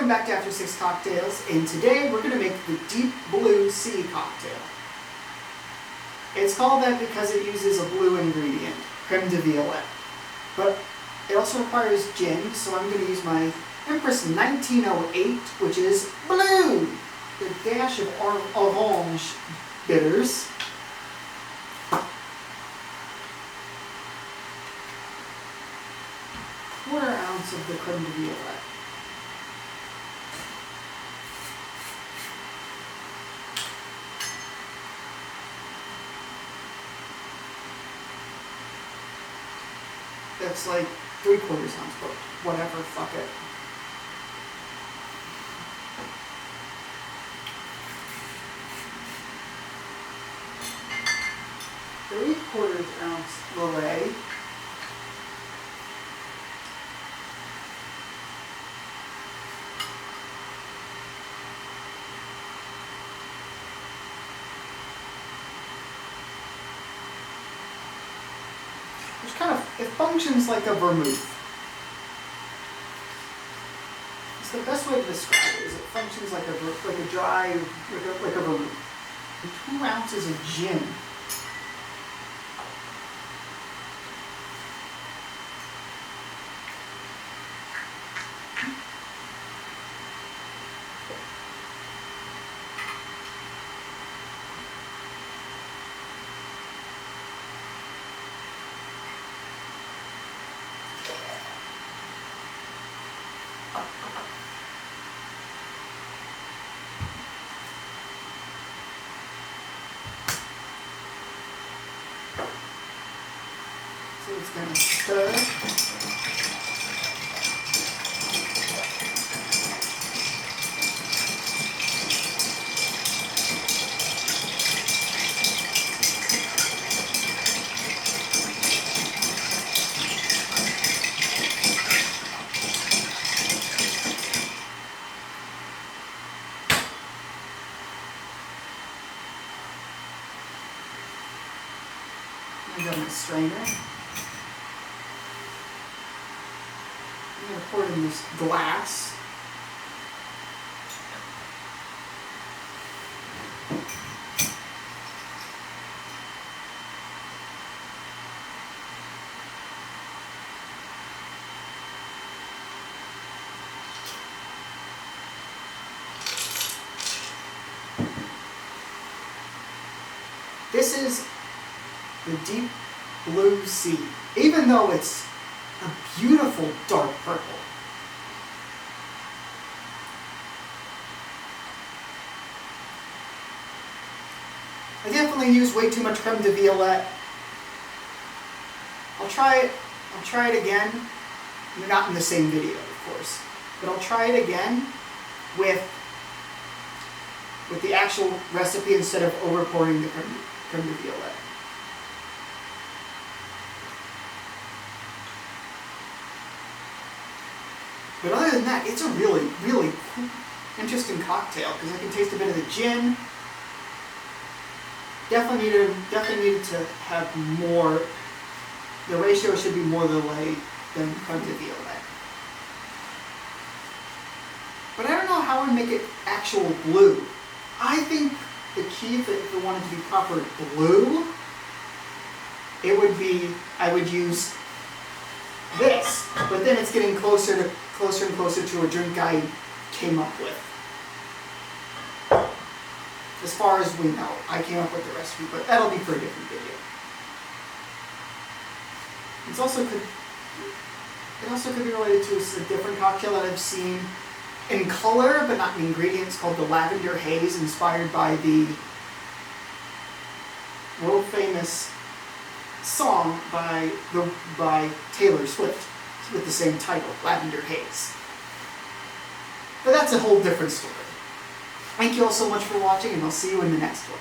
Welcome back to After 6 Cocktails, and today we're going to make the Deep Blue Sea cocktail. It's called that because it uses a blue ingredient, creme de violette. But it also requires gin, so I'm going to use my Empress 1908, which is blue, with a dash of orange bitters. Quarter ounce of the creme de violette. That's like 3/4 ounce, but whatever, fuck it. Three-quarters ounce lillet. It functions like a vermouth. It's the best way to describe it. Is it functions like a dry, like a vermouth. And 2 ounces of gin. So it's going to stir. I got my strainer. I'm going to pour it in this glass. This is the Deep Blue Sea, even though it's a beautiful dark purple. I definitely use way too much creme de violette. I'll try it again. Not in the same video, of course, but I'll try it again with the actual recipe instead of over pouring the creme de violette. But other than that, it's a really, really cool, interesting cocktail because I can taste a bit of the gin. Definitely needed to have more. The ratio should be more lillet than creme de violette. But I don't know how I make it actual blue. I think the key, if it wanted to be proper blue, it would be, I would use this, but then it's getting closer and closer to a drink I came up with. As far as we know, I came up with the recipe, but that'll be for a different video. It also could be related to a different cocktail that I've seen in color, but not in ingredients, called the Lavender Haze, inspired by the world famous song by Taylor Swift with the same title, Lavender Haze. But that's a whole different story. Thank you all so much for watching, and I'll see you in the next one.